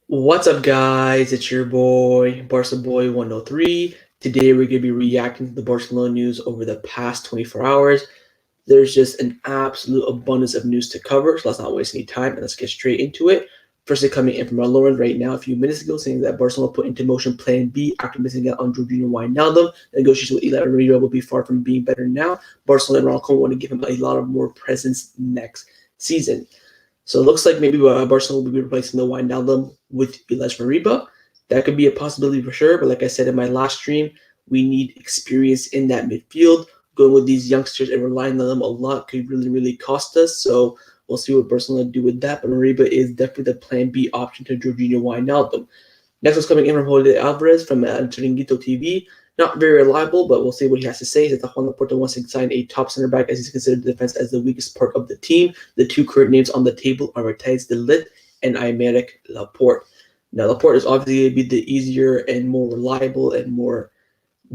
What's up, guys? It's your boy, Barca Boy 103. Today, we're going to be reacting to the Barcelona news over the past 24 hours. There's just an absolute abundance of news to cover, so let's not waste any time and let's get straight into it. Firstly, coming in from our Lauren right now, a few minutes ago, saying that Barcelona put into motion Plan B after missing out on Jorginho Wijnaldum. The negotiations with Eli Romero will be far from being better now. Barcelona and Ronald Koeman want to give him a lot of more presence next season. So it looks like maybe Barcelona will be replacing the Wijnaldum with Ilaix Mariba. That could be a possibility for sure. But like I said in my last stream, we need experience in that midfield. Going with these youngsters and relying on them a lot could really, really cost us. So we'll see what Barcelona do with that. But Mariba is definitely the plan B option to Jorginho Wijnaldum. Next one's coming in from Jose Alvarez from Chiringuito TV. Not very reliable, but we'll see what he has to say. He says that Juan Laporta wants to sign a top center back as he's considered the defense as the weakest part of the team. The two current names on the table are Matthijs de Ligt and Aymeric Laporte. Now, Laporte is obviously going to be the easier and more reliable and more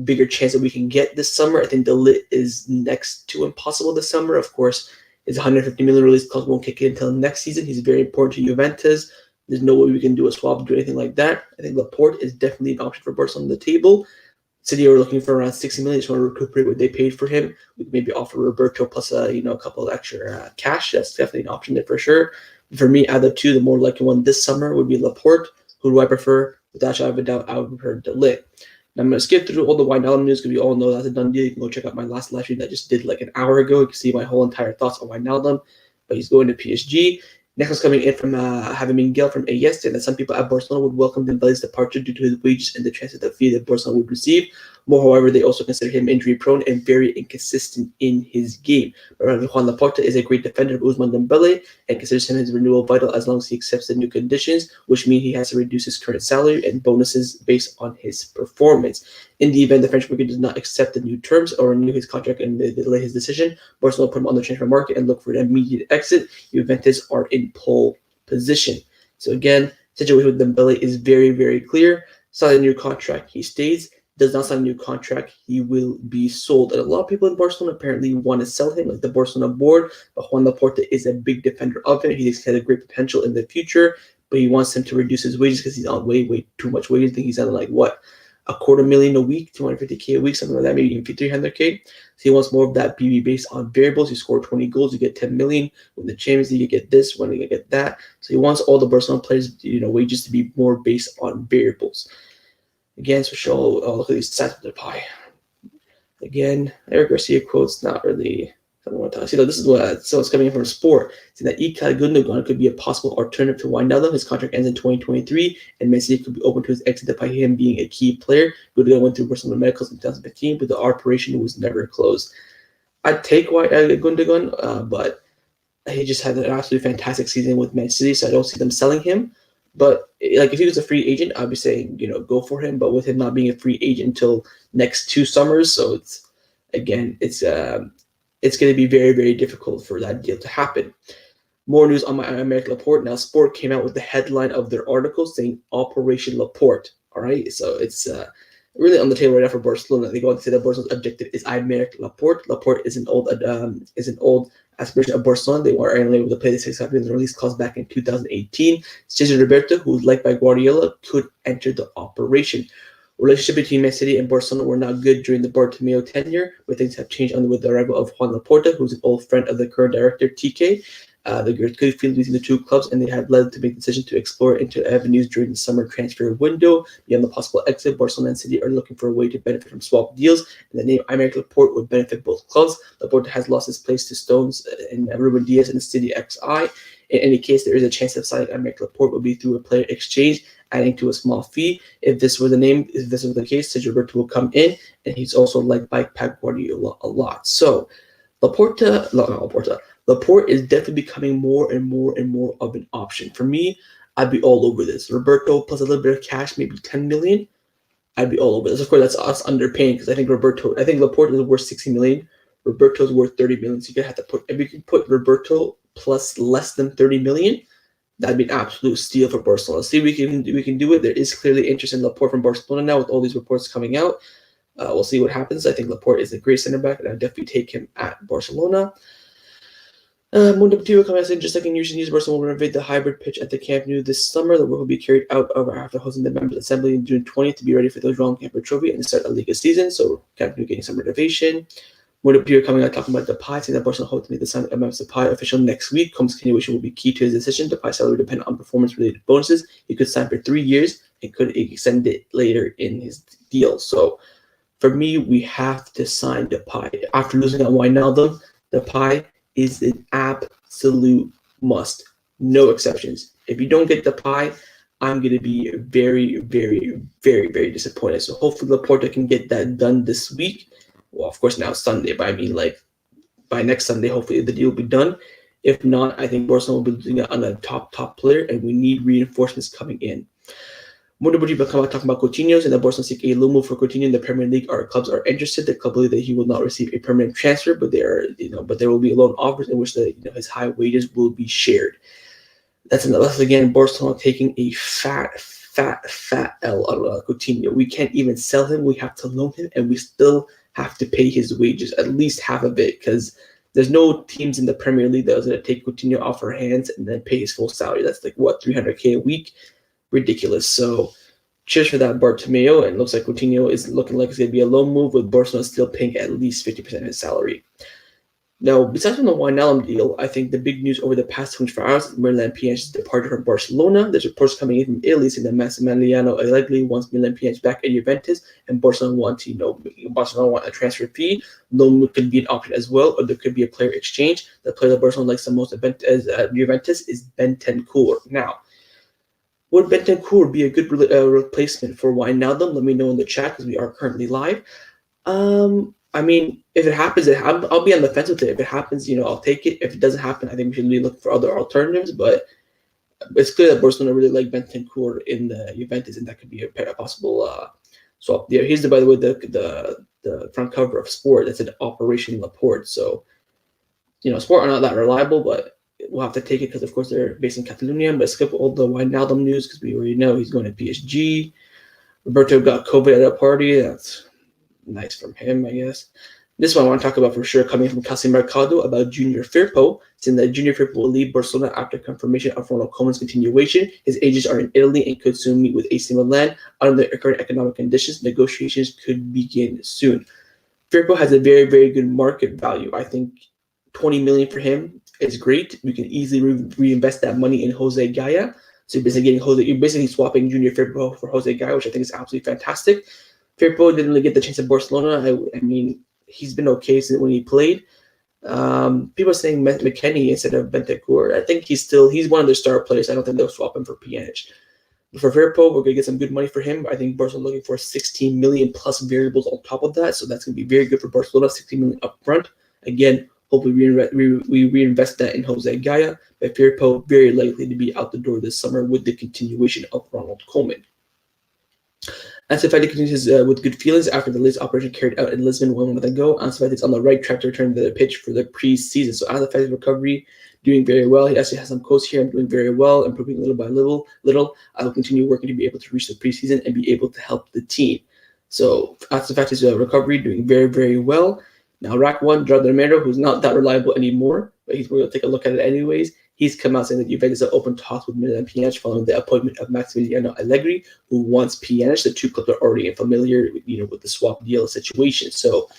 bigger chance that we can get this summer. I think de Ligt is next to impossible this summer. Of course, his 150 million release clause won't kick in until next season. He's very important to Juventus. There's no way we can do a swap or do anything like that. I think Laporte is definitely an option for Barcelona on the table. City are looking for around 60 million. Just want to recuperate what they paid for him. We could maybe offer Roberto plus a couple of extra cash. That's definitely an option there for sure. For me, out of the two, the more likely one this summer would be Laporte. Who do I prefer? Without a doubt, I would prefer de Ligt. Now I'm going to skip through all the Wijnaldum news because we all know that's a done deal. You can go check out my last live stream that I just did like an hour ago. You can see my whole entire thoughts on Wijnaldum. But he's going to PSG. Next one's coming in from Javi Miguel from AS, that some people at Barcelona would welcome Dembélé's departure due to his wages and the chance of the fee that Barcelona would receive. More, however, they also consider him injury-prone and very inconsistent in his game. But Juan Laporta is a great defender of Ousmane Dembélé and considers him his renewal vital as long as he accepts the new conditions, which mean he has to reduce his current salary and bonuses based on his performance. In the event the French market does not accept the new terms or renew his contract and delay his decision, Barcelona put him on the transfer market and look for an immediate exit. Juventus are in pole position. So again, situation with Dembélé is very, very clear. Sign a new contract, he stays. Does not sign a new contract, he will be sold. And a lot of people in Barcelona apparently want to sell him, like the Barcelona board. But Juan Laporta is a big defender of him. He thinks he has a great potential in the future, but he wants him to reduce his wages because he's on way too much wages. I think he's on like what, $250,000 a week, $250K a week, something like that, maybe even $300K. So he wants more of that BB based on variables. You score 20 goals, you get 10 million. When the Champions League, you get this. When you get that. So he wants all the Barcelona players, wages to be more based on variables. Again, so show, look at these stats of Depay. Again, Eric Garcia quotes, not really. I don't want to see. This is what so it's coming in from Sport. Saying that Ilkay Gundogan could be a possible alternative to Wijnaldum. His contract ends in 2023, and Messi could be open to his exit by him being a key player. Gundogan went through Barcelona medicals in 2015, but the operation was never closed. I'd take Gundogan, but he just had an absolutely fantastic season with Man City, so I don't see them selling him. But like if he was a free agent, I'd be saying go for him. But with him not being a free agent until next 2 summers, so it's going to be very, very difficult for that deal to happen. More news on my Aymeric Laporte. Now, Sport came out with the headline of their article saying Operation Laporte. All right, so it's really on the table right now for Barcelona. They go on to say that Barcelona's objective is Aymeric Laporte. Laporte is an old aspiration of Barcelona. They were only able to play the 600 million release clause back in 2018. Cesar Roberto, who was liked by Guardiola, could enter the operation. Relationship between Man City and Barcelona were not good during the Bartomeu tenure, but things have changed with the arrival of Juan Laporta, who's an old friend of the current director, TK. The good feeling between the two clubs, and they have led to make the decision to explore into avenues during the summer transfer window. Beyond the possible exit, Barcelona and City are looking for a way to benefit from swap deals, and the name Aymeric Laporte would benefit both clubs. Laporte has lost his place to Stones and Ruben Diaz in the City XI. In any case, there is a chance of signing Aymeric Laporte will be through a player exchange, adding to a small fee. If this were the case, Sergio Roberto will come in, and he's also liked by Pep Guardiola a lot. So, Laporte is definitely becoming more and more of an option. For me, I'd be all over this. Roberto plus a little bit of cash, maybe 10 million. I'd be all over this. Of course, that's us underpaying because I think Laporte is worth 60 million. Roberto's worth 30 million. So you have to put, if you can put Roberto plus less than 30 million, that'd be an absolute steal for Barcelona. See, we can do it. There is clearly interest in Laporte from Barcelona now with all these reports coming out. We'll see what happens. I think Laporte is a great center back, and I'd definitely take him at Barcelona. Mundo Deportivo coming out saying just like in recent years, Barcelona will renovate the hybrid pitch at the Camp Nou this summer. The work will be carried out over after hosting the members' assembly on June 20th to be ready for the Joan Camper Trophy and the start of the Liga season. So Camp Nou getting some renovation. Mundo Deportivo coming out talking about Depay, saying that Barcelona hope to make the signing of Memphis Depay official next week. Come's continuation will be key to his decision. Depay's salary will depend on performance-related bonuses. He could sign for 3 years and could extend it later in his deal. So for me, we have to sign Depay. After losing on Wijnaldum, Depay is an absolute must. No exceptions. If you don't get Depay, I'm going to be very, very, very, very disappointed. So hopefully Laporta can get that done this week. Well, of course, now it's Sunday, but I mean, like, by next Sunday, hopefully the deal will be done. If not, I think Barcelona will be losing out on a top player, and we need reinforcements coming in. Mundo Deportivo come out talking about Coutinho, and the Barcelona seek a low move for Coutinho in the Premier League. Our clubs are interested. The club believe that he will not receive a permanent transfer, but there will be loan offers in which his high wages will be shared. That's again Barcelona taking a fat L on Coutinho. We can't even sell him. We have to loan him, and we still have to pay his wages, at least half of it, because there's no teams in the Premier League that was going to take Coutinho off our hands and then pay his full salary. That's like, what, $300K a week? Ridiculous. So cheers for that, Bartomeu. And it looks like Coutinho is looking like it's going to be a low move, with Barcelona still paying at least 50% of his salary. Now, besides from the Wijnaldum deal, I think the big news over the past 24 hours is Miralem Pjanic's departure from Barcelona. There's reports coming in from Italy saying that Massimiliano Allegri wants Miralem Pjanic back at Juventus, and Barcelona want a transfer fee. Loan could be an option as well, or there could be a player exchange. The player that Barcelona likes the most at Juventus is Bentancur. Now, would Bentancur be a good replacement for Wijnaldum? Let me know in the chat, because we are currently live. I mean, if it happens, I'll be on the fence with it. If it happens, I'll take it. If it doesn't happen, I think we should really look for other alternatives. But it's clear that Barcelona really like Bentancur in the Juventus, and that could be a possible swap. Yeah, here's by the way, the front cover of Sport that said Operation Laporte. So, Sport are not that reliable, but we'll have to take it because, of course, they're based in Catalonia. But skip all the Wijnaldum news because we already know he's going to PSG. Roberto got COVID at a party. That's nice from him, I guess. This one I want to talk about for sure, coming from Casa Mercado, about Junior Firpo, saying that Junior Firpo will leave Barcelona after confirmation of Ronald Koeman's continuation. His agents are in Italy and could soon meet with AC Milan. Under the current economic conditions, negotiations could begin soon. Firpo has a very, very good market value. I think 20 million for him is great. We can easily reinvest that money in Jose Gaya. So you're basically swapping Junior Firpo for Jose Gaya, which I think is absolutely fantastic. Firpo didn't really get the chance at Barcelona. I mean, he's been okay since when he played. People are saying McKennie instead of Bentancur. I think he's one of their star players. I don't think they'll swap him for Pjanic. But for Firpo, we're going to get some good money for him. I think Barcelona looking for 16 million plus variables on top of that. So that's going to be very good for Barcelona, 16 million up front. Again, hopefully we reinvest that in Jose Gaya. But Firpo very likely to be out the door this summer with the continuation of Ronald Koeman. Ansu Fati continues with good feelings after the latest operation carried out in Lisbon 1 month ago. Ansu Fati is on the right track to return to the pitch for the preseason. So Ansu Fati's recovery, doing very well. He actually has some quotes here. I'm doing very well, improving little by little. I will continue working to be able to reach the preseason and be able to help the team. So Ansu Fati's recovery, doing very, very well. Now, Rack 1, Gerard Romero, who's not that reliable anymore, but we're going to take a look at it anyways. He's come out saying that Juventus are open talks with Miralem Pjanic following the appointment of Massimiliano Allegri, who wants Pjanic. The two clubs are already familiar, with the swap deal situation. So,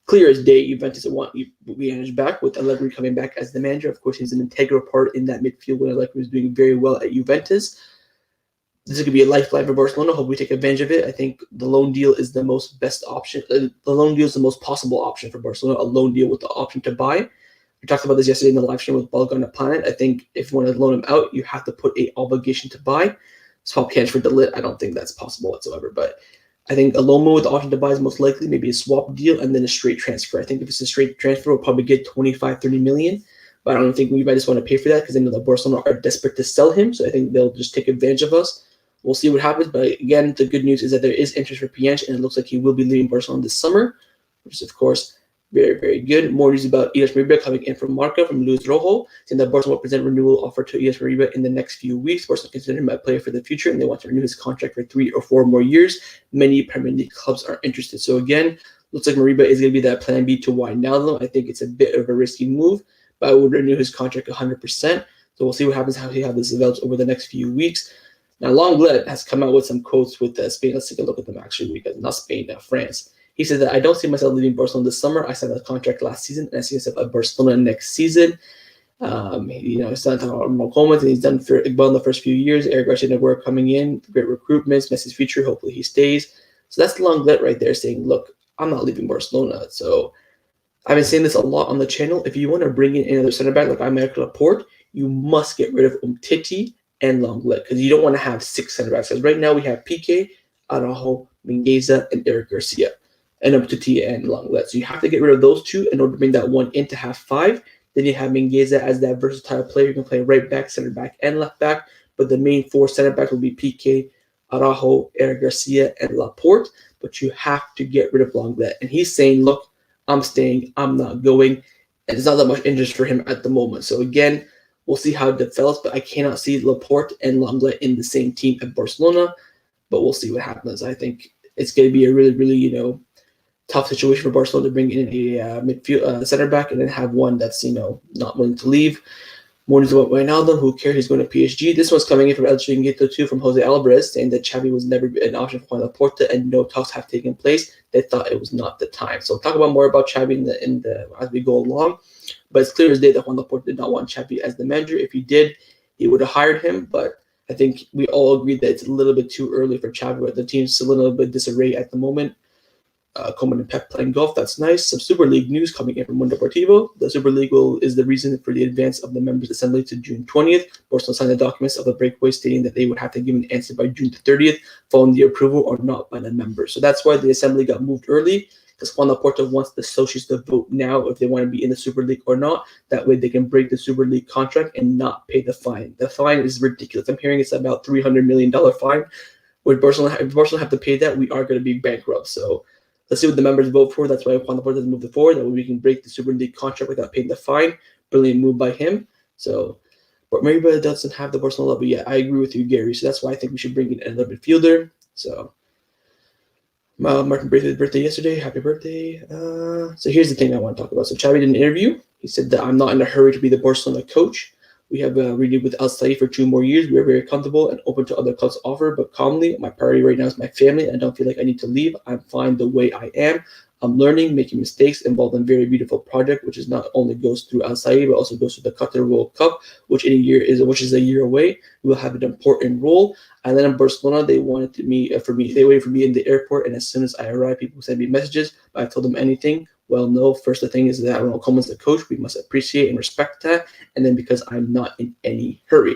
clear as day, Juventus want Pjanic back, with Allegri coming back as the manager. Of course, he's an integral part in that midfield when Allegri was doing very well at Juventus. This is going to be a lifeline for Barcelona. Hope we take advantage of it. I think the loan deal is the best option. The loan deal is the most possible option for Barcelona, a loan deal with the option to buy. We talked about this yesterday in the live stream with Bulk on the Planet. I think if you want to loan him out, you have to put an obligation to buy. Swap Pjanic for Delit, I don't think that's possible whatsoever. But I think a loan move with the option to buy is most likely, maybe a swap deal and then a straight transfer. I think if it's a straight transfer, we'll probably get 25, 30 million. But I don't think we might just want to pay for that because they know that Barcelona are desperate to sell him. So I think they'll just take advantage of us. We'll see what happens. But again, the good news is that there is interest for Pjanic, and it looks like he will be leaving Barcelona this summer, which is, of course, very, very good. More news about Illas Moriba coming in from Marca, from Luis Rojo, saying that Barcelona will present renewal offer to Illas Moriba in the next few weeks. Barcelona consider him a player for the future, and they want to renew his contract for 3 or 4 more years. Many Premier League clubs are interested. So again, looks like Moriba is going to be that plan B to Wijnaldum. I think it's a bit of a risky move, but I would renew his contract 100%. So we'll see what happens, how this develops over the next few weeks. Now, Lenglet has come out with some quotes with Spain. Let's take a look at them actually, because not Spain, France. He said that I don't see myself leaving Barcelona this summer. I signed a contract last season, and I see myself at Barcelona next season. He's done Koeman, and he's done well in the first few years. Eric Garcia were coming in, great recruitments, Messi's future. Hopefully he stays. So that's Lenglet right there saying, look, I'm not leaving Barcelona. So I've been saying this a lot on the channel. If you want to bring in another center back like Aymeric, Laporte, you must get rid of Umtiti and Lenglet, because you don't want to have 6 center backs. Because right now we have Piqué, Araujo, Mingueza, and Eric Garcia, and Umtiti and Lenglet. So you have to get rid of those 2 in order to bring that one in to have 5. Then you have Mingueza as that versatile player. You can play right back, center back, and left back. But the main 4 center backs will be Piqué, Araujo, Eric Garcia, and Laporte. But you have to get rid of Lenglet. And he's saying, look, I'm staying. I'm not going. And there's not that much interest for him at the moment. So again, we'll see how it develops. But I cannot see Laporte and Lenglet in the same team at Barcelona. But we'll see what happens. I think it's going to be a really, really, tough situation for Barcelona to bring in a midfield center back and then have one that's not willing to leave. More news about Wijnaldum, who cares? He's going to PSG. This one's coming in from El Chiringuito too, from Jose Alvarez, saying that Xavi was never an option for Laporta and no talks have taken place. They thought it was not the time. So we'll talk about more about Xavi as we go along. But it's clear as day that Juan Laporta did not want Xavi as the manager. If he did, he would have hired him. But I think we all agree that it's a little bit too early for Xavi. But the team's still a little bit disarray at the moment. Koeman and Pep playing golf, that's nice. Some Super League news coming in from Mundo Deportivo. The Super League is the reason for the advance of the members' assembly to June 20th. Barcelona signed the documents of the breakaway stating that they would have to give an answer by June 30th, following the approval or not by the members. So that's why the assembly got moved early, because Juan Laporta wants the associates to vote now if they want to be in the Super League or not. That way they can break the Super League contract and not pay the fine. The fine is ridiculous. I'm hearing it's about $300 million fine. If Barcelona have to pay that, we are going to be bankrupt. So let's see what the members vote for. That's why Juan Laporta doesn't move it forward. That way we can break the Super League contract without paying the fine. Brilliant move by him. So, but maybe doesn't have the Barcelona level yet. I agree with you, Gary. So that's why I think we should bring in another midfielder. So, Martin Braithwaite's birthday yesterday. Happy birthday. So here's the thing I want to talk about. So Xavi did an interview. He said that I'm not in a hurry to be the Barcelona coach. We have renewed with Al Said for 2 more years. We are very comfortable and open to other clubs' offer, but calmly. My priority right now is my family. I don't feel like I need to leave. I'm fine the way I am. I'm learning, making mistakes, involved in a very beautiful project, which is not only goes through Al Said, but also goes through the Qatar World Cup, which is a year away. We will have an important role. I landed in Barcelona. They wanted me They waited for me in the airport, and as soon as I arrived, people sent me messages. But I told them anything. Well, no. First, the thing is that Ronald Koeman's the coach. We must appreciate and respect that. And then because I'm not in any hurry.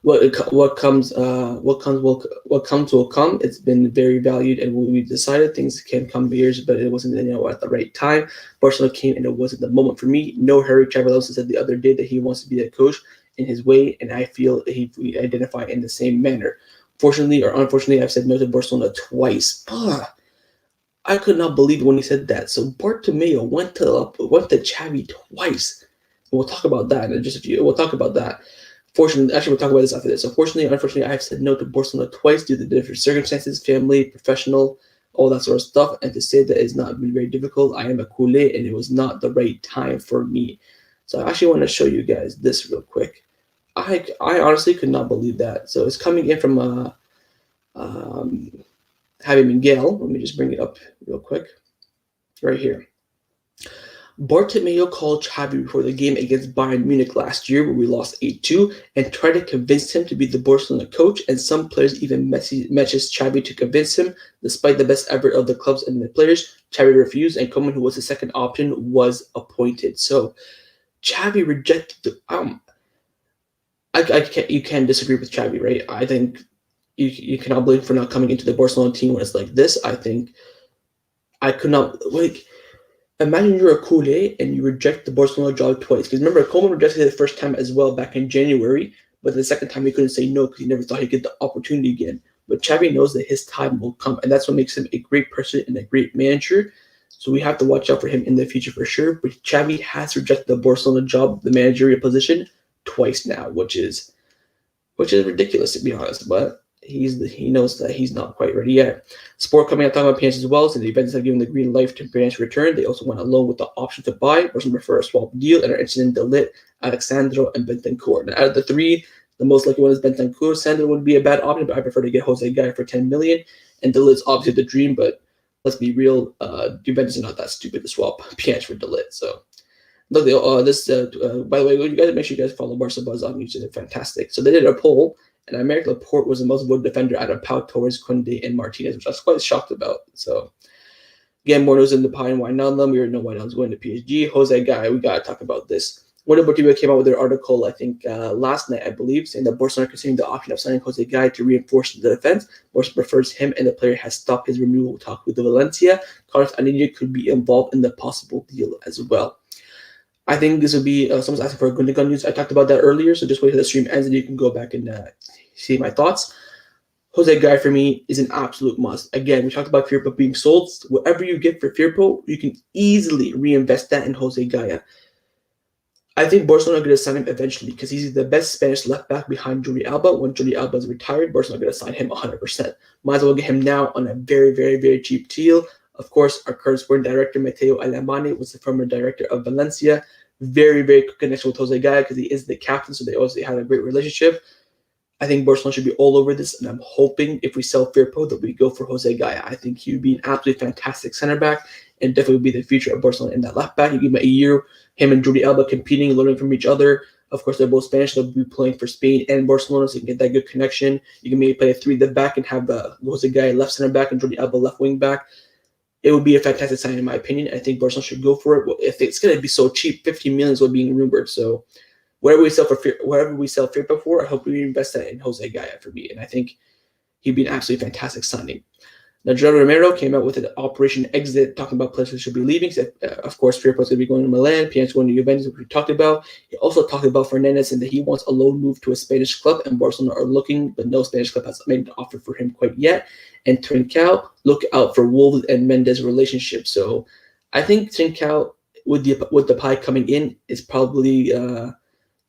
What comes will come. It's been very valued, and when we decided things can come years, but it wasn't at the right time. Barcelona came, and it wasn't the moment for me. No hurry. Xavi Hernandez said the other day that he wants to be the coach in his way, and I feel we identify in the same manner. Fortunately or unfortunately, I've said no to Barcelona twice. I could not believe when he said that. So Bartomeu went to Xavi twice. We'll talk about that in just a few. We'll talk about that. Fortunately, actually, we'll talk about this after this. So fortunately or unfortunately, I have said no to Barcelona twice due to different circumstances, family, professional, all that sort of stuff. And to say that it's not been very difficult, I am a culé, and it was not the right time for me. So I actually want to show you guys this real quick. I honestly could not believe that. So it's coming in from Javi Miguel. Let me just bring it up real quick. Right here. Bartomeu called Xavi before the game against Bayern Munich last year, where we lost 8-2, and tried to convince him to be the Barcelona coach, and some players even messaged Xavi to convince him. Despite the best effort of the clubs and the players, Xavi refused, and Koeman, who was the second option, was appointed. So Xavi rejected the you can't disagree with Xavi, right? I think you cannot blame him for not coming into the Barcelona team when it's like this. I think I could not imagine you're a culé and you reject the Barcelona job twice. Because remember, Koeman rejected it the first time as well back in January, but the second time he couldn't say no because he never thought he'd get the opportunity again. But Xavi knows that his time will come, and that's what makes him a great person and a great manager. So we have to watch out for him in the future for sure. But Xavi has rejected the Barcelona job, the managerial position, twice now, which is ridiculous, to be honest. But he knows that he's not quite ready yet. Sport coming out talking about Pjanic as well, so the Juventus have given the green light to Pjanic return. They also went a loan with the option to buy. Person prefer a swap deal and are interested in Delit, Alexandro, and Bentancur. Now, out of the three, the most likely one is Bentancur. Sandro would be a bad option, but I prefer to get Jose Gaya for 10 million. And Delit's obviously the dream, but let's be real, Juventus is not that stupid to swap Pjanic for Delit. So look, by the way, you guys make sure you guys follow Barca Buzz on YouTube. They're fantastic. So they did a poll, and Aymeric Laporte was the most voted defender out of Pau, Torres, Koundé, and Martinez, which I was quite shocked about. So again, more news in Depay and Wijnaldum. We already know Wijnaldum's going to PSG. Jose Gaya, we got to talk about this. When Deportivo came out with their article, I think last night, I believe, saying that Barcelona are considering the option of signing Jose Gaya to reinforce the defense. Barca prefers him, and the player has stopped his renewal talk with the Valencia. Carlos Anillo could be involved in the possible deal as well. I think this would be someone's asking for Gundogan news. I talked about that earlier, so just wait till the stream ends and you can go back and see my thoughts. Jose Gaya for me is an absolute must. Again, we talked about Firpo being sold. Whatever you get for Firpo, you can easily reinvest that in Jose Gaya. I think Barcelona are going to sign him eventually because he's the best Spanish left back behind Jordi Alba. When Jordi Alba is retired, Barcelona are going to sign him 100%. Might as well get him now on a very, very, very cheap deal. Of course, our current sporting director, Mateo Alemany, was the former director of Valencia. Very, very good connection with Jose Gaya because he is the captain, so they obviously have a great relationship. I think Barcelona should be all over this, and I'm hoping if we sell Firpo that we go for Jose Gaya. I think he would be an absolutely fantastic center back and definitely would be the future of Barcelona in that left back. You give him a year, him and Jordi Alba competing, learning from each other. Of course, they're both Spanish. They'll be playing for Spain and Barcelona, so you can get that good connection. You can maybe play a 3 at the back and have Jose Gaya left center back and Jordi Alba left wing back. It would be a fantastic signing, in my opinion. I think Barcelona should go for it. Well, if it's going to be so cheap, 15 million is what being rumored. So whatever we sell Firpo for, I hope we invest that in Jose Gaya for me. And I think he'd be an absolutely fantastic signing. Now, Gerardo Romero came out with an Operation Exit, talking about players who should be leaving. So, of course, Firpo is going to be going to Milan, Pjanic going to Juventus, which we talked about. He also talked about Hernandez and that he wants a loan move to a Spanish club, and Barcelona are looking, but no Spanish club has made an offer for him quite yet. And Trincao, look out for Wolves and Mendes relationship. So I think Trincao, with Depay coming in, is probably going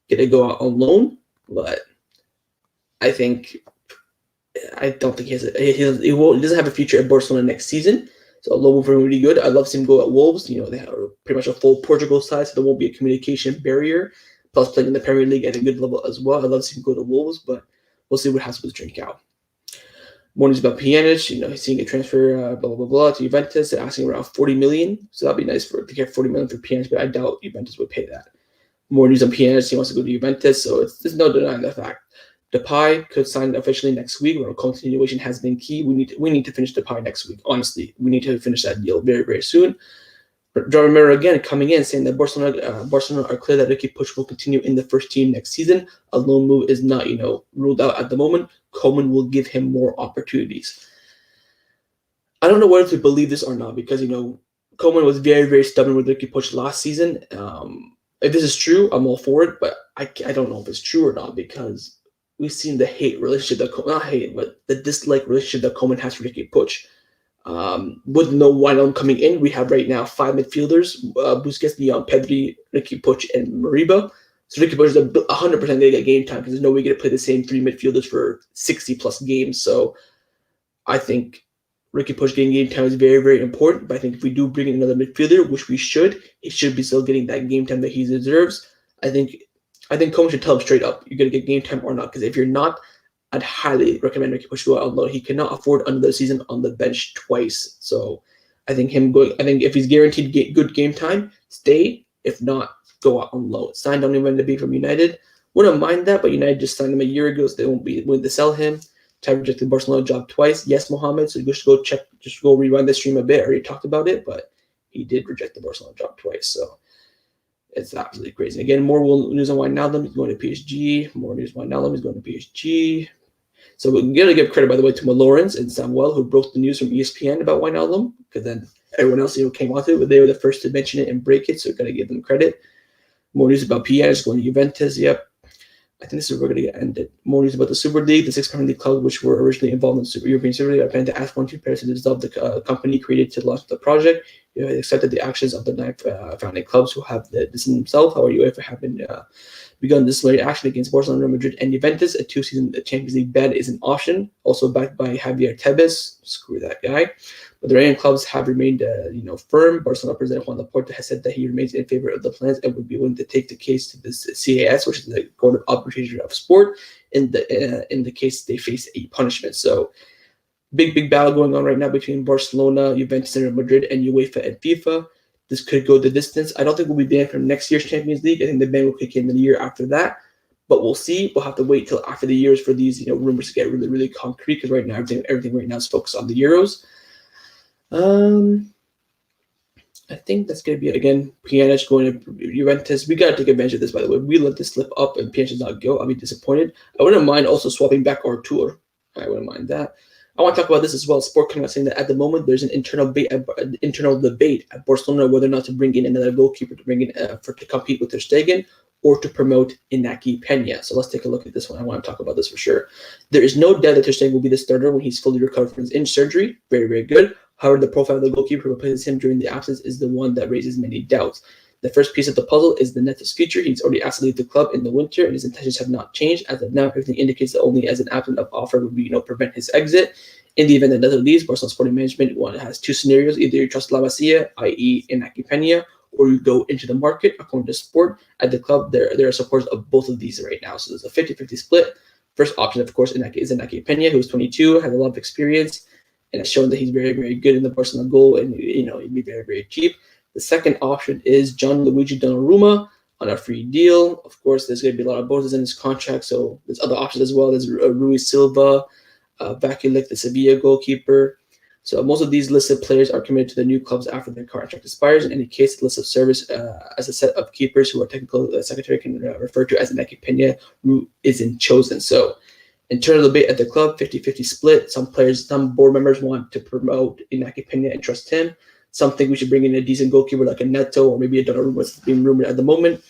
to go out on loan, but I don't think he doesn't have a future at Barcelona next season. So a loan for him would be good. I'd love to see him go at Wolves. You know, they have pretty much a full Portugal side, so there won't be a communication barrier. Plus playing in the Premier League at a good level as well. I'd love to see him go to Wolves, but we'll see what happens with Trincao. More news about Pjanic. You know, he's seeing a transfer, to Juventus. They're asking around 40 million. So that'd be nice to get 40 million for Pjanic, but I doubt Juventus would pay that. More news on Pjanic. He wants to go to Juventus, so there's no denying the fact. Depay could sign officially next week. Where continuation has been key. We need to finish Depay next week. Honestly, we need to finish that deal very, very soon. Gerardo Romero again coming in saying that Barcelona are clear that Riqui Puig will continue in the first team next season. A loan move is not ruled out at the moment. Koeman will give him more opportunities. I don't know whether to believe this or not because Koeman was very, very stubborn with Riqui Puig last season. If this is true, I'm all for it, but I don't know if it's true or not because we've seen the the dislike relationship that Koeman has for Riqui Puig. With no Wijnaldum coming in, we have right now 5 midfielders: Busquets, Leon, Pedri, Riqui Puig, and Mariba. So Riqui Puig is 100% going to get game time because there's no way you're going to play the same 3 midfielders for 60-plus games. So I think Riqui Puig getting game time is very, very important. But I think if we do bring in another midfielder, which we should, he should be still getting that game time that he deserves. I think Koeman should tell him straight up, you're going to get game time or not. Because if you're not, I'd highly recommend Riqui Puig go out on loan. He cannot afford another season on the bench twice. So I think if he's guaranteed good game time, stay. If not, go out on loan. Signed on him to be from United. Wouldn't mind that, but United just signed him a year ago, so they won't be willing to sell him. Xavi rejected the Barcelona job twice. Yes, Mohammed. So just go rewind the stream a bit. I already talked about it, but he did reject the Barcelona job twice. So it's absolutely crazy. Again, more news on Wijnaldum. He's going to PSG. More news on Wijnaldum. He's going to PSG. So we're going to give credit, by the way, to Lawrence and Samuel, who broke the news from ESPN about Wijnaldum, because then everyone else came onto it, but they were the first to mention it and break it, so we're going to give them credit. More news about Pjanic going to Juventus. Yep. I think this is where we're going to get ended. More news about the Super League, the 6 Premier League clubs which were originally involved in the European Super League. I plan to ask one or two players to dissolve the company created to launch the project. accepted the actions of the 9 founding clubs who have this in themselves. However, UEFA have begun disciplinary action against Barcelona, Real Madrid, and Juventus. A 2-season Champions League ban is an option, also backed by Javier Tebas. Screw that guy. But the Iranian clubs have remained, firm. Barcelona president Juan Laporta has said that he remains in favor of the plans and would be willing to take the case to the CAS, which is the Court of Arbitration of Sport, in the case they face a punishment. So, big battle going on right now between Barcelona, Juventus, and Real Madrid, and UEFA and FIFA. This could go the distance. I don't think we'll be banned from next year's Champions League. I think the ban will kick in the year after that. But we'll see. We'll have to wait till after the years for these, rumors to get really, really concrete. Because right now, everything right now is focused on the Euros. I think that's going to be it. Again, Pjanic going to Juventus. We got to take advantage of this, by the way. We let this slip up and Pjanic does not go. I'll be disappointed. I wouldn't mind also swapping back our tour. I wouldn't mind that. I want to talk about this as well. Sport coming out saying that at the moment there's an internal debate at Barcelona whether or not to bring in another goalkeeper to compete with Ter Stegen or to promote Iñaki Peña. So let's take a look at this one. I want to talk about this for sure. There is no doubt that Ter Stegen will be the starter when he's fully recovered from his injury surgery. Very, very good. However, the profile of the goalkeeper who replaces him during the absence is the one that raises many doubts. The first piece of the puzzle is the Neto future. He's already asked to leave the club in the winter, and his intentions have not changed. As of now, everything indicates that only as an absence of offer would be, prevent his exit. In the event that Neto leaves, Barcelona sporting management has two scenarios. Either you trust La Masia, i.e. Iñaki Peña, or you go into the market. According to Sport, at the club, there are supporters of both of these right now. So there's a 50-50 split. First option, of course, is Iñaki Peña, who's 22, has a lot of experience, and has shown that he's very, very good in the Barcelona goal, and he'd be very, very cheap. The second option is Gianluigi Donnarumma on a free deal. Of course, there's going to be a lot of bonuses in his contract, so there's other options as well. There's Rui Silva, Vakulik, the Sevilla goalkeeper. So most of these listed players are committed to the new clubs after their contract expires. In any case, the list of service as a set of keepers who are technical secretary can refer to as Iñaki Peña, who isn't chosen. So internal debate at the club, 50-50 split. Some board members want to promote Iñaki Peña and trust him. Some think we should bring in a decent goalkeeper like a Neto or maybe a Donnarumma, what's being rumored at the moment.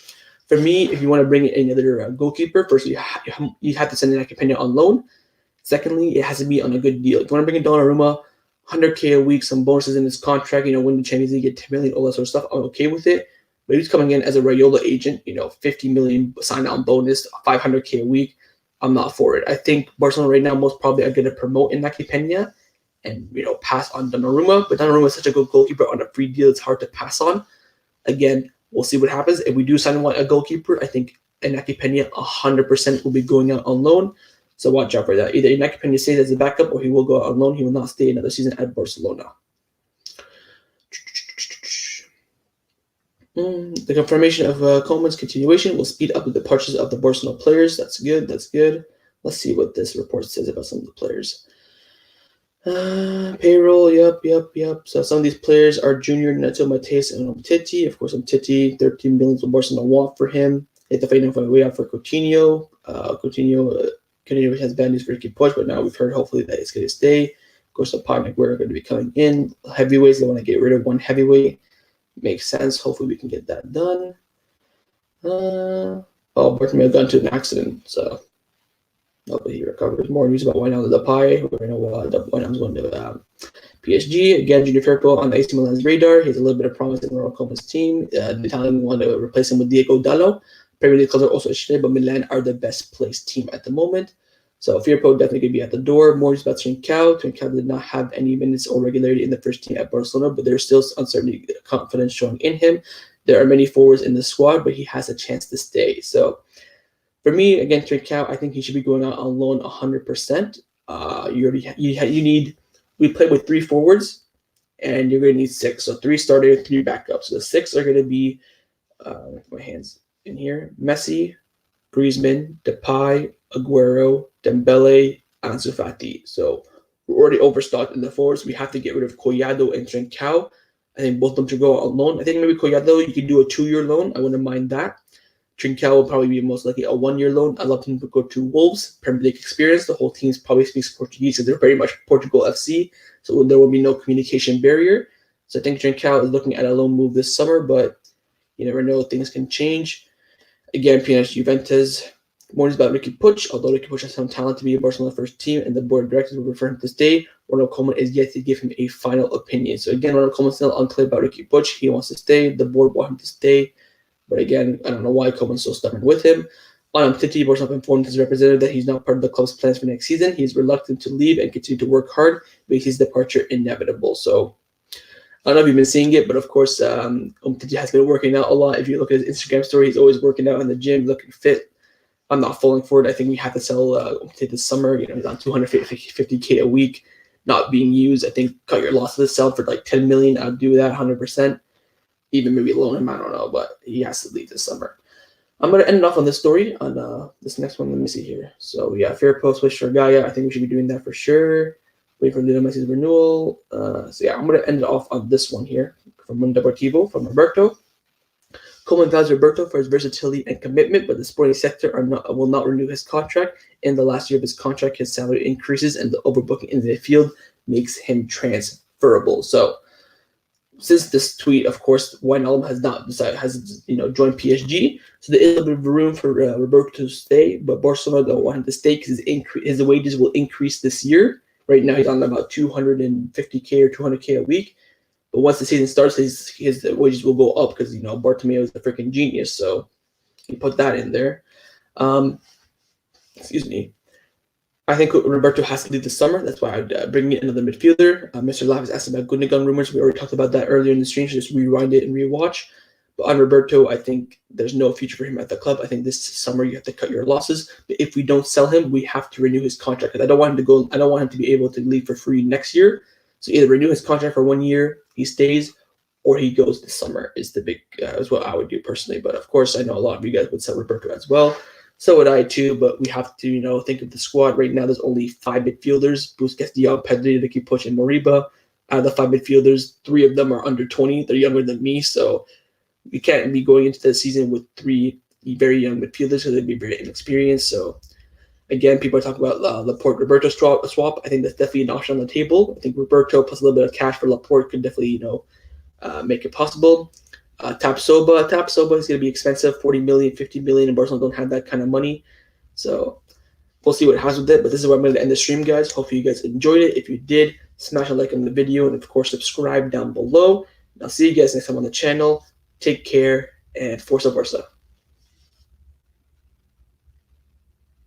For me, if you want to bring in another goalkeeper, first you have to send Iñaki Peña on loan. Secondly, it has to be on a good deal. If you want to bring in Donnarumma, 100K a week, some bonuses in his contract, win the Champions League, get 10 million, all that sort of stuff, I'm okay with it. But he's coming in as a Raiola agent, 50 million sign-on bonus, 500K a week. I'm not for it. I think Barcelona right now most probably are going to promote Iñaki Peña and pass on Donnarumma. But Donnarumma is such a good goalkeeper on a free deal; it's hard to pass on. Again, we'll see what happens. If we do sign a goalkeeper, I think Iñaki Peña 100% will be going out on loan. So watch out for that. Either Iñaki Peña stays as a backup or he will go out on loan. He will not stay another season at Barcelona. The confirmation of Koeman's continuation will speed up the departures of the Barcelona players. That's good. That's good. Let's see what this report says about some of the players. Payroll, yep. So some of these players are Junior, Neto, Mateus, and Umtiti. Of course, Umtiti, 13 million will Barcelona want for him. They have to find a way out for Coutinho. Coutinho has bad news for Ricky Puig, but now we've heard hopefully that it's going to stay. Of course, Depay and Aguero are going to be coming in. Heavyweights, they want to get rid of one heavyweight. Makes sense. Hopefully, we can get that done. Bartomeu got into an accident, so hopefully he recovers. More news about Wijnaldum Depay. We know Wijnaldum's going to PSG. Again, Junior Firpo on AC Milan's radar. He has a little bit of promise in Ronald Koeman's team. The Italian want to replace him with Diego Dallo. Premier League clubs are also interested, but Milan are the best placed team at the moment. So Firpo definitely going to be at the door. More news about Trincao. Trincao did not have any minutes or regularity in the first team at Barcelona, but there's still uncertainty, confidence showing in him. There are many forwards in the squad, but he has a chance to stay. So for me, again, Trincao, I think he should be going out on loan 100%. We play with 3 forwards, and you're going to need 6. So 3 starters, 3 backups. So the 6 are going to be, my hands in here, Messi, Griezmann, Depay, Aguero, Dembélé, Ansu Fati. So we're already overstocked in the forwards. We have to get rid of Collado and Trincao. I think both of them should go on loan. I think maybe Collado, you could do a 2-year loan. I wouldn't mind that. Trincao will probably be most likely a 1-year loan. I'd love him to go to Wolves, Premier League experience. The whole team probably speaks Portuguese, so they're very much Portugal FC. So there will be no communication barrier. So I think Trincao is looking at a loan move this summer, but you never know. Things can change. Again, Pjanic Juventus. More news about Ricky Puig. Although Ricky Puig has some talent to be a Barcelona first team, and the board of directors will refer him to stay, Ronald Koeman is yet to give him a final opinion. So again, Ronald Koeman's still unclear about Ricky Puig. He wants to stay. The board want him to stay. But again, I don't know why Koeman's so stubborn with him. On Titi, Barcelona informed his representative that he's not part of the club's plans for next season. He's reluctant to leave and continue to work hard, makes his departure inevitable. So I don't know if you've been seeing it, but of course, Titi has been working out a lot. If you look at his Instagram story, he's always working out in the gym, looking fit. I'm not falling for it. I think we have to sell this summer. He's on 250K a week, not being used. I think cut your losses, sell for like 10 million. I'd do that 100%. Even maybe loan him. I don't know, but he has to leave this summer. I'm going to end it off on this story. On this next one, let me see here. So yeah, Firpo switch for Gaya. I think we should be doing that for sure. Wait for Lionel Messi's renewal. So yeah, I'm going to end it off on this one here from Deportivo, from Roberto. Koeman values Roberto for his versatility and commitment, but the sporting sector will not renew his contract. In the last year of his contract, his salary increases, and the overbooking in the field makes him transferable. So, since this tweet, of course, Wijnaldum has joined PSG, so there is a bit of room for Roberto to stay, but Barcelona don't want him to stay because his wages will increase this year. Right now, he's on about 250K or 200K a week. But once the season starts, his wages will go up because, Bartomeu is a freaking genius. So he put that in there. Excuse me. I think Roberto has to leave this summer. That's why I'd bring in another midfielder. Mr. Lav is asking about Gundogan rumors. We already talked about that earlier in the stream, so just rewind it and rewatch. But on Roberto, I think there's no future for him at the club. I think this summer you have to cut your losses. But if we don't sell him, we have to renew his contract. Because I don't want him to go. I don't want him to be able to leave for free next year. So either renew his contract for 1 year, he stays, or he goes this summer. Is what I would do personally. But of course, I know a lot of you guys would sell Roberto as well. So would I too. But we have to, think of the squad right now. There's only 5 midfielders: Busquets, Dion, Pedri, Ricky Puig, and Moriba. Out of the 5 midfielders, 3 of them are under 20. They're younger than me, so we can't be going into the season with 3 very young midfielders because they'd be very inexperienced. So again, people are talking about Laporte Roberto swap. I think that's definitely an option on the table. I think Roberto plus a little bit of cash for Laporte could definitely make it possible. Tapsoba is going to be expensive, 40 million, 50 million, and Barcelona don't have that kind of money. So we'll see what happens with it. But this is where I'm going to end the stream, guys. Hopefully you guys enjoyed it. If you did, smash a like on the video, and of course subscribe down below. And I'll see you guys next time on the channel. Take care, and Forza Barca.